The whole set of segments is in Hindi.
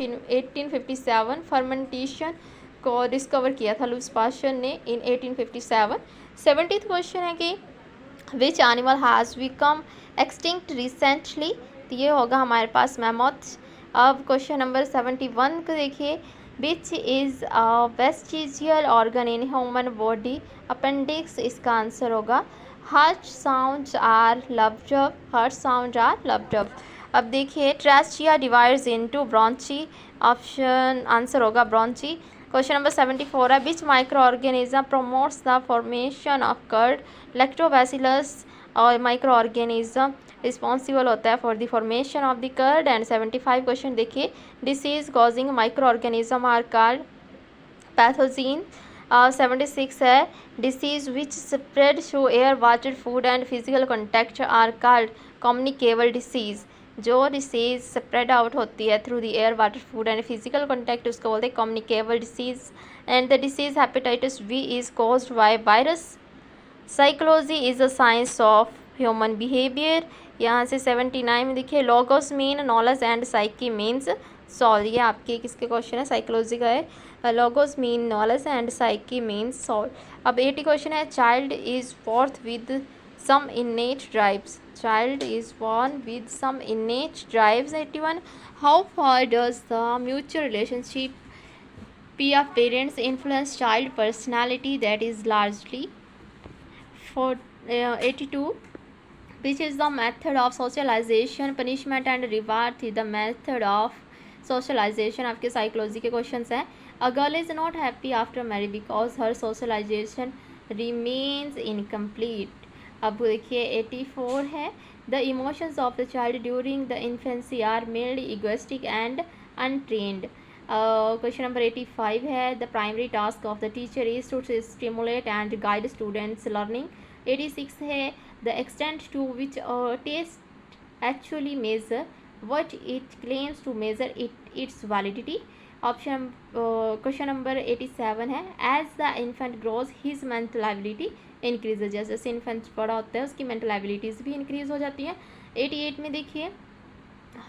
इन 1857 फर्मेंटेशन को डिस्कवर किया था लुईस पास्चर ने इन 1857। 70th क्वेश्चन है कि which animal has become extinct recently, तो ये होगा हमारे पास मैमथ। अब क्वेश्चन नंबर 71 को देखिए, which is a vestigial organ in human body, appendix इसका आंसर होगा। Heart sounds are lub dub, heart sound are lub dub. अब देखिए, trachea divides into bronchi, option answer होगा ब्रॉन्ची। क्वेश्चन नंबर 74 है, which microorganism promotes the formation of curd, lactobacillus और माइक्रो ऑर्गेनिज्म रिस्पॉन्सिबल होता है for the formation of the curd. And 75 question देखिए, disease causing microorganism are called pathogen. 76 है, disease which spread through air water food and physical contact are called communicable disease. जो डिसीज स्प्रेड आउट होती है through the air water food and physical contact उसको बोलते हैं communicable disease. And the disease hepatitis B is caused by virus. Psychology is a science of human behaviour. यहाँ से 79 में देखिए, logos mean knowledge and psyche means soul. ये आपके किसके क्वेश्चन है, साइकोलॉजी का है। Logos mean knowledge and psyche means soul. अब 80 क्वेश्चन है, child is born with some innate drives, child is born with some innate drives। 81, how far does the mutual relationship peer parents influence child personality, that is largely for 82, which is the method of socialization, punishment and reward is the method of socialization। आपके साइकोलॉजी के क्वेश्चंस हैं। A girl is not happy after marriage because her socialization remains incomplete। अब देखिए 84 है, the emotions of the child during the infancy are mainly egoistic and untrained. Question number 85 है, the primary task of the teacher is to stimulate and guide students learning. 86 है, the extent to which test actually measure what it claims to measure its validity। Option question number 87 है, as the infant grows his mental ability increases. जैसे जैसे इन्फेंट बड़ा होता है उसकी मेंटल एबिलिटीज़ भी इंक्रीज हो जाती हैं। 88 में देखिए,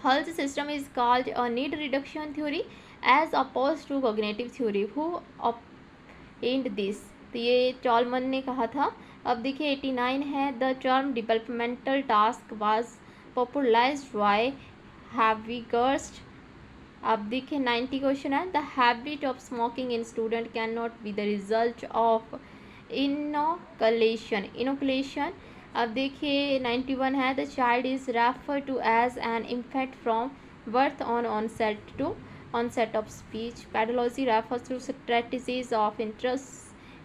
Hull's system is called a need reduction theory as opposed to cognitive theory, who obtained this, तो ये टॉलमन ने कहा था। अब देखिए 89 है, the term developmental task was popularized by Havighurst। अब देखिए 90 क्वेश्चन है, the habit of smoking in student can not be the result of inoculation. अब देखिए 91 है, the child is refer to as an infant from birth on onset of speech. Pedology refers to strategies of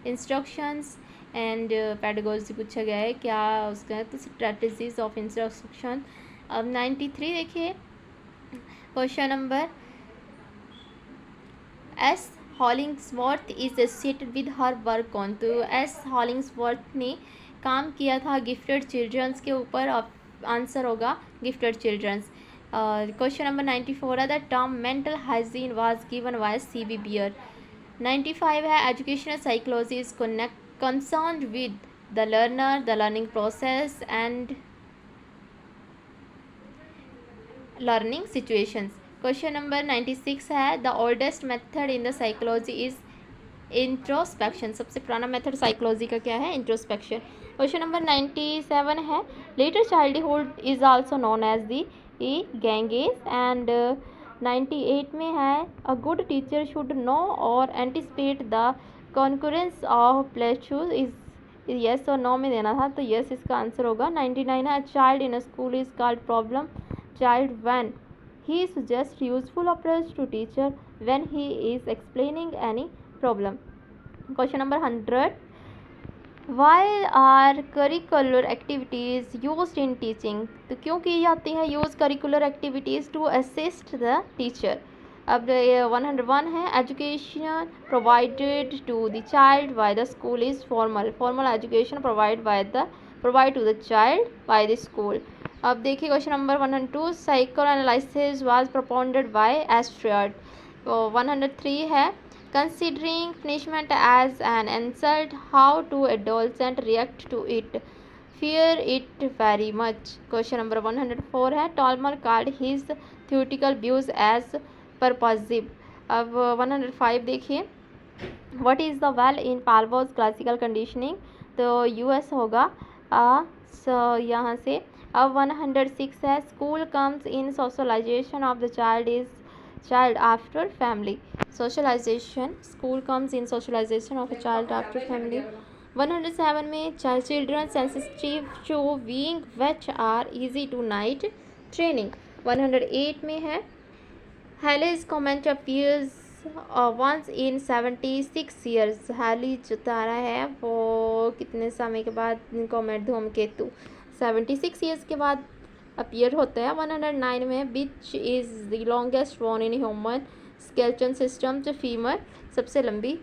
instructions and pedagogy पूछा गया है क्या उसका है, तो स्ट्रेटजीज ऑफ इंस्ट्रक्शन। अब 93 देखिए, question number, S Hollingsworth is associated with her work on, तो एस हॉलिंग्सवर्थ ने काम किया था गिफ्टेड चिल्ड्रंस के ऊपर। आंसर होगा गिफ्टेड चिल्ड्रंस। क्वेश्चन नंबर 94 है, the term mental hygiene was given by C B. Beer. 95 है, educational psychology is concerned with the learner, the learning process and learning situations। Question number 96 है, the oldest method in the psychology is introspection. सबसे पुराना मेथड साइकोलॉजी का क्या है, इंट्रोस्पेक्शन। क्वेश्चन नंबर 97 है, later childhood is also known as the gang age. And 98 में है, a good teacher should know और anticipate the concurrence of pleasures is yes और नो में देना था, तो येस इसका आंसर होगा। 99 है, child in school is called problem child when he suggest useful approach to teacher when he is explaining any problem. Question number 100, why are curricular activities used in teaching, तो क्यों की जाती है use curricular activities to assist the teacher. अब 101 है, education provided to the child by the school is formal education provide to the child by the school. अब देखिए question number 102, psychoanalysis was propounded by S Freud. 103 है, considering punishment as an insult, how do adolescents react to it? Fear it very much। Question number 104 है, Tolman called his theoretical views as परपॉजिव। अब 105 देखिए, what is the well in Pavlov's classical conditioning, तो यूएस होगा। यहाँ से अब 106 है, school comes in socialization of the child after family. Socialization, school comes in socialization of a child after family. 107 में children sensitive to being which are easy to night training. 108 में है, Halley's comet appears once in 76 years. Halley जो तारा है वो कितने समय के बाद कॉमेट धूमकेतु 76 ईयर्स के बाद अपीयर होता है। 109 में which is the longest bone in human skeleton system, जो फीमर सबसे लंबी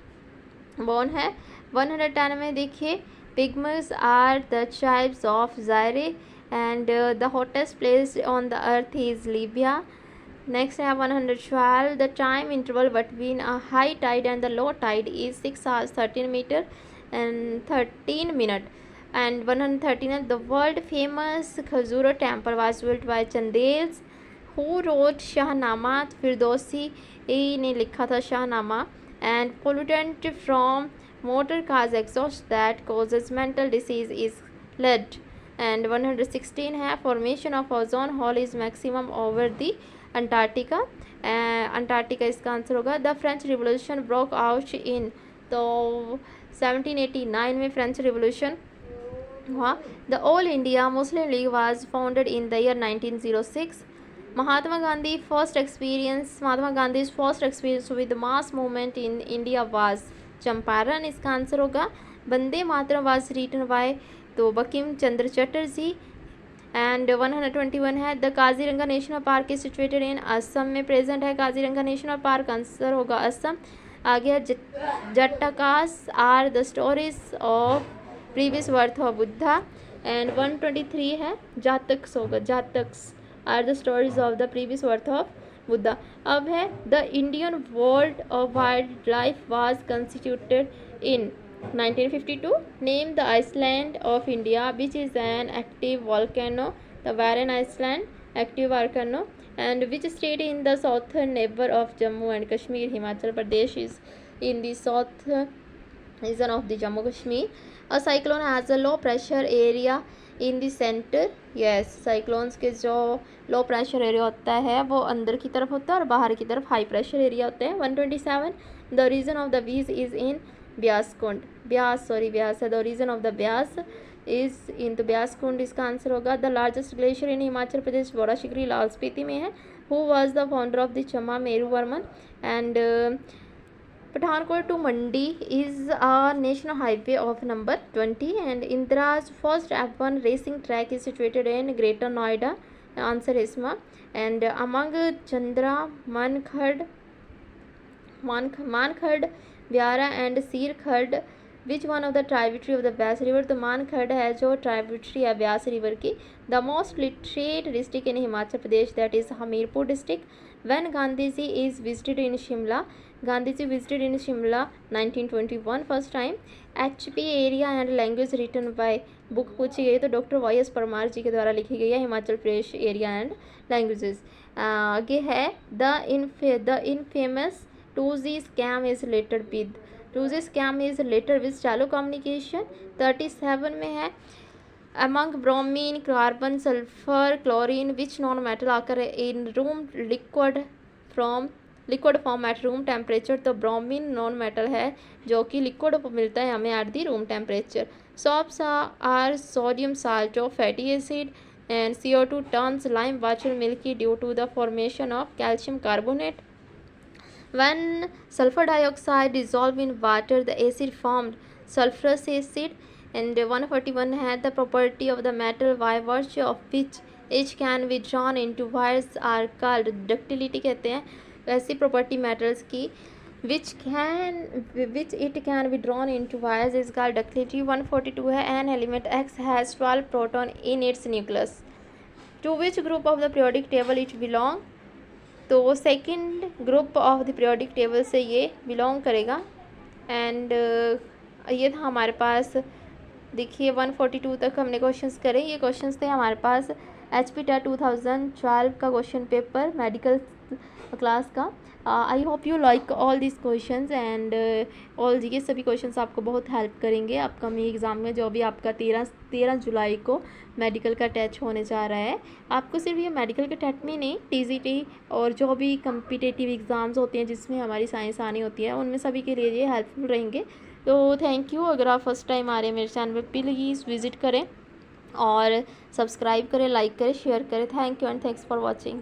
बोन है। 110 में देखिए, pygmies are the tribes of Zaire and the hottest place on the earth is Libya. Next है 112, the time interval between a high tide and the low tide is 6 hours 13 metre and 13 minute. And 113, the world famous Khajuraho temple was built by चंदेल्स who wrote Shahnama. Firdausi ने लिखा था Shahnama. And pollutant from motor cars exhaust that causes mental disease is lead. And 116 है, formation of ozone hole is maximum over the Antarctica. Antarctica इसका आंसर होगा। The French revolution broke out in, तो 1789 में फ्रेंच रिवोल्यूशन हुआ। The All India Muslim League was founded in the year 1906। Mahatma Gandhi first experience with mass movement in India was Champaran, इसका आंसर होगा। Vande Mataram was written by, तो बंकिम चंद्र चटर्जी। एंड 121 है, the Kaziranga national park is situated इन असम में प्रेजेंट है काजीरंगा नेशनल पार्क, आंसर होगा असम। आगे Jatakas are the stories of previous birth of Buddha. And 123 है, जातक्स होगा, Jatakas are the stories of the previous birth of Buddha. अब है, the Indian world of wildlife was constituted in 1952. Name the island of India which is an active volcano. The Barren Island, active volcano. And which state in the southern neighbor of Jammu and Kashmir? Himachal Pradesh is in the south region of the Jammu Kashmir. A cyclone has a low pressure area in the center. Yes, cyclones के जो low pressure area होता है वो अंदर की तरफ होता है और बाहर की तरफ high pressure area होते हैं। 127, the region of the Beas is in Beas Kund, Beas है, the region of the Beas is in the Beas Kund, इसका आंसर होगा। The largest glacier in Himachal Pradesh Bara Shigri Lahaul Spiti में है। Who was the founder of the Chamba Meru Varman. And Pathankot to Mandi is a national highway of number 20। And India's first F1 racing track is situated in Greater Noida, answer इसमा। एंड अमंग चंद्रा मानखड़ व्यारा एंड सीरखड़ which one of the tributary of the Beas river, तो मानखड़ है जो ट्राइब्यूटरी है ब्यास रिवर की। The most literate district in Himachal Pradesh that is Hamirpur district. When Gandhi ji is visited in Shimla, Gandhi ji visited in Shimla 1921 first time. HP area and language written by, book पूछी गई तो डॉक्टर YS परमार जी के द्वारा लिखी गई है, Himachal Pradesh area and languages. आगे है, the infamous 2G scam is later with, 2G scam is later with चालू कम्युनिकेशन। 37 में है, among bromine, carbon, sulfur, chlorine which non metal occur in room liquid form at room temperature, तो ब्रोमीन नॉन मेटल है जो कि लिक्विड मिलता है हमें at the room temperature. Soaps are sodium salt of fatty acid and CO2 turns lime water milky due to the formation of calcium carbonate. When sulfur dioxide dissolved in water, the acid formed sulfurous acid. And 141 had the property of the metal by virtue of which each can be drawn into wires are called ductility कहते हैं ऐसी property metals की which it can be drawn into wires is called ductility. 142 है, an element X has 12 proton in its nucleus. To which group of the periodic table it belong? तो second group of the periodic table से ये बिलोंग करेगा। एंड ये था हमारे पास, देखिए 142 तक हमने क्वेश्चंस करे। ये क्वेश्चंस थे हमारे पास HP टेट 2012 का क्वेश्चन पेपर मेडिकल क्लास का। I hope you like all this questions and all ये सभी क्वेश्चंस आपको बहुत हेल्प करेंगे अपकमिंग एग्ज़ाम में, जो भी आपका 13 जुलाई को मेडिकल का टेस्ट होने जा रहा है। आपको सिर्फ ये मेडिकल के टेस्ट में नहीं, टीजीटी और जो भी कम्पिटिटिव एग्ज़ाम्स होते हैं जिसमें हमारी साइंस आनी होती है, उनमें सभी के लिए ये हेल्पफुल रहेंगे। तो थैंक यू। अगर आप फर्स्ट टाइम आ रहे हैं मेरे चैनल पर, प्लीज़ विज़िट करें और सब्सक्राइब करें, लाइक करें, शेयर करें। Thank you and thanks for watching.